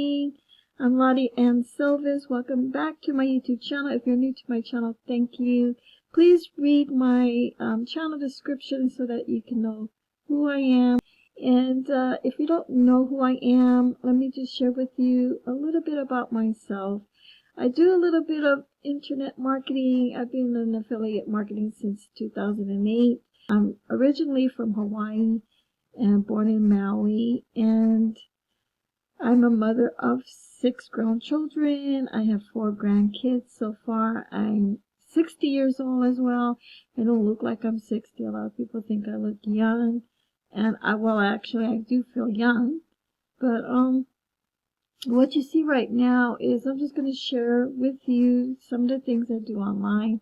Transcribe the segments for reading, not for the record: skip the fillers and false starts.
morning. I'm Laudiaann. Welcome back to my YouTube channel. If you're new to my channel, thank you. Please read my channel description so that you can know who I am. And if you don't know who I am, let me just share with you a little bit about myself. I do a little bit of internet marketing. I've been in affiliate marketing since 2008. I'm originally from Hawaii and born in Maui, and I'm a mother of 6 grown children. I have 4 grandkids so far. I'm 60 years old as well. I don't look like I'm 60. A lot of people think I look young, and actually I do feel young. But what you see right now is I'm just going to share with you some of the things I do online.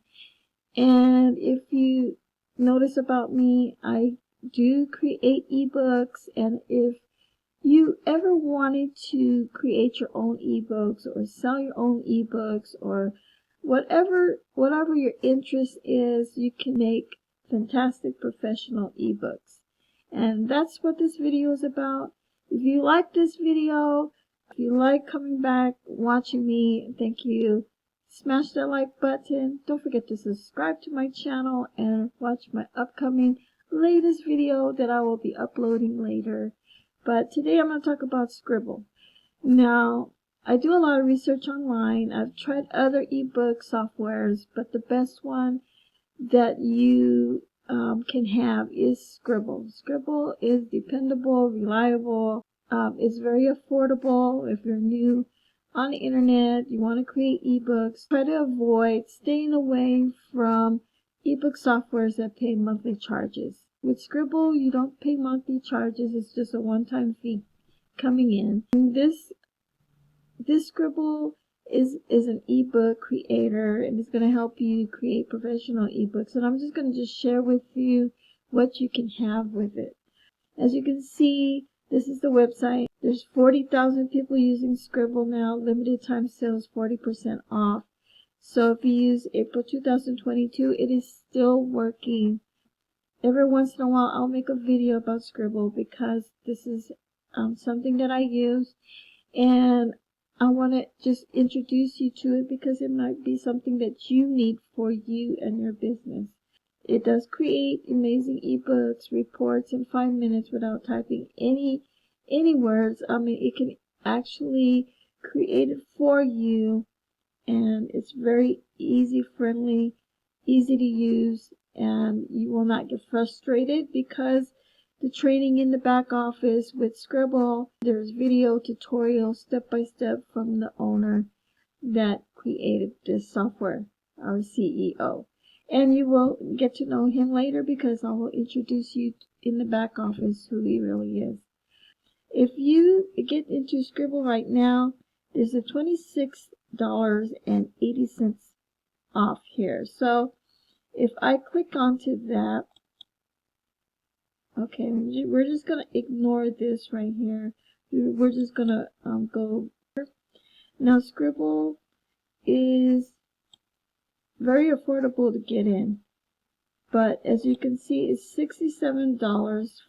And if you notice about me, I do create ebooks, and if you ever wanted to create your own ebooks or sell your own ebooks or whatever your interest is, you can make fantastic professional ebooks. And that's what this video is about. If you like this video, if you like coming back, watching me, thank you. Smash that like button. Don't forget to subscribe to my channel and watch my upcoming latest video that I will be uploading later. But today I'm going to talk about Sqribble. Now, I do a lot of research online. I've tried other ebook softwares, but the best one that you can have is Sqribble. Sqribble is dependable, reliable. It's very affordable. If you're new on the internet, you want to create ebooks, try to avoid staying away from ebook softwares that pay monthly charges. With Sqribble, you don't pay monthly charges. It's just a one-time fee coming in. And this Sqribble is an ebook creator, and it's going to help you create professional ebooks. And I'm just going to share with you what you can have with it. As you can see, this is the website. There's 40,000 people using Sqribble now. Limited time sales, 40% off. So if you use April 2022, it is still working. Every once in a while, I'll make a video about Sqribble because this is something that I use, and I want to just introduce you to it because it might be something that you need for you and your business. It does create amazing ebooks, reports in 5 minutes without typing any words. I mean, it can actually create it for you, and it's very easy, friendly, easy to use. And you will not get frustrated because the training in the back office with Sqribble, there's video tutorials step by step from the owner that created this software, our CEO. And you will get to know him later because I will introduce you in the back office who he really is. If you get into Sqribble right now, there's a $26.80 off here. So if I click onto that, okay, we're just going to ignore this right here. We're just going to go. Now, Sqribble is very affordable to get in. But as you can see, it's $67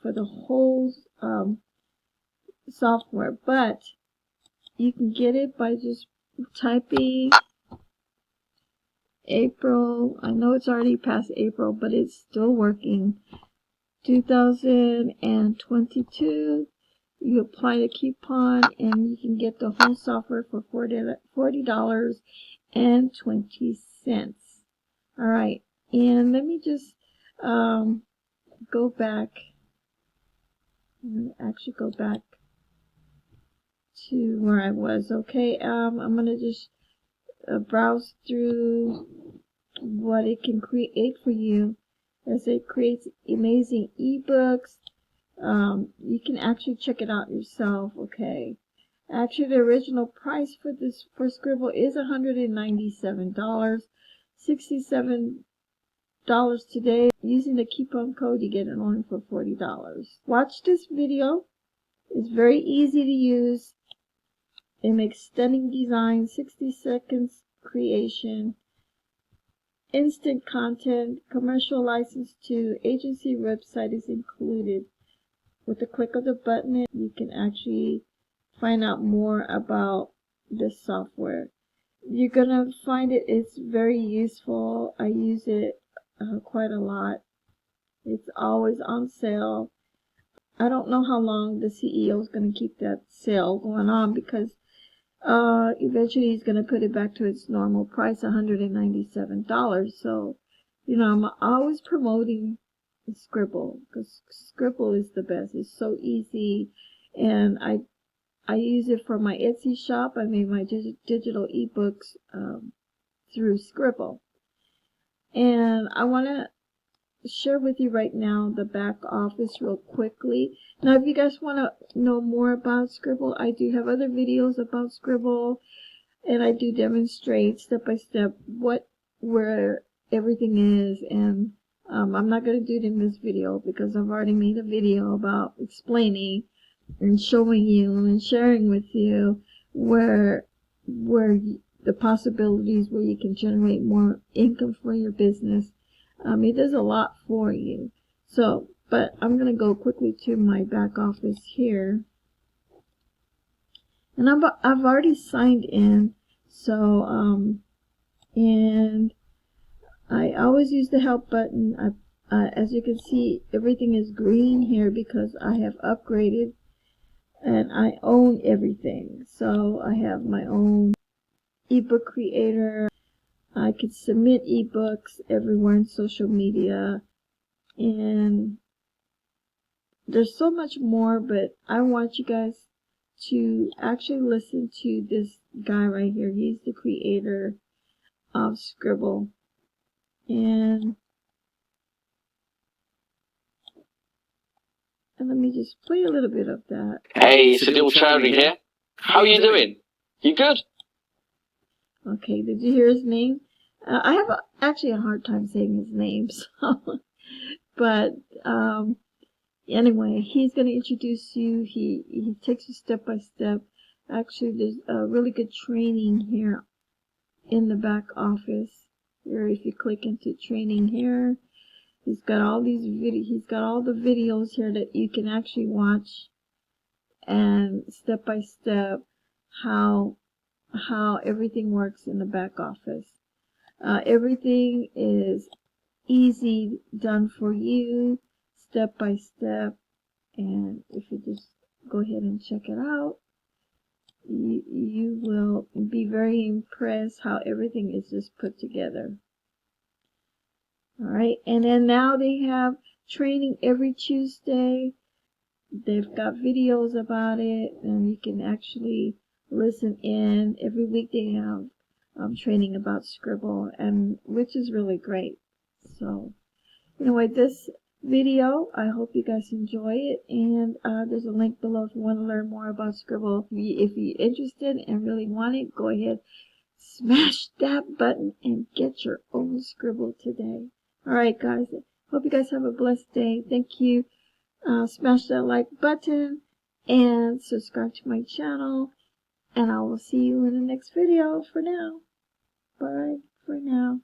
for the whole software. But you can get it by just typing April. I know it's already past April, but it's still working. 2022. You apply the coupon and you can get the whole software for $40.20. Alright, and let me just go back. I'm going to actually go back to where I was. Okay, I'm going to just browse through what it can create for you, as it creates amazing ebooks. You can actually check it out yourself. Okay, actually the original price for Sqribble is $197. $67 today. Using the coupon code, you get it only for $40. Watch this video. It's very easy to use. It makes stunning designs, 60 seconds creation, instant content, commercial license to agency website is included. With the click of the button, you can actually find out more about this software. You're gonna find it's very useful. I use it quite a lot. It's always on sale. I don't know how long the CEO is going to keep that sale going on, because eventually he's going to put it back to its normal price, $197. So, I'm always promoting Sqribble, because Sqribble is the best. It's so easy, and I use it for my Etsy shop. I made my digital ebooks through Sqribble. And I want to share with you right now the back office real quickly. Now, if you guys want to know more about Sqribble, I do have other videos about Sqribble, and I do demonstrate step by step where everything is. And I'm not going to do it in this video, because I've already made a video about explaining and showing you and sharing with you where the possibilities where you can generate more income for your business. It does a lot for you. So, but I'm going to go quickly to my back office here. And I've already signed in. So, and I always use the help button. As you can see, everything is green here because I have upgraded and I own everything. So I have my own ebook creator. I could submit ebooks everywhere in social media, and there's so much more, but I want you guys to actually listen to this guy right here. He's the creator of Sqribble, and let me just play a little bit of that. Hey, it's Untitled Chapter here. How are you doing? You good? Okay, did you hear his name? I have actually a hard time saying his name, so but anyway, he's going to introduce you. He takes you step by step. Actually, there's a really good training here in the back office. Here, if you click into training here, he's got all the videos here that you can actually watch, and step by step how everything works in the back office. Everything is easy, done for you, step by step. And if you just go ahead and check it out, you will be very impressed how everything is just put together. Alright, and then now they have training every Tuesday. They've got videos about it, and you can actually listen in. Every week they have training about Sqribble, and which is really great. So anyway, this video, I hope you guys enjoy it, and there's a link below if you want to learn more about Sqribble. If you're interested and really want it, go ahead, smash that button and get your own Sqribble today. Alright guys, hope you guys have a blessed day. Thank you. Smash that like button and subscribe to my channel, and I will see you in the next video. For now, bye for now.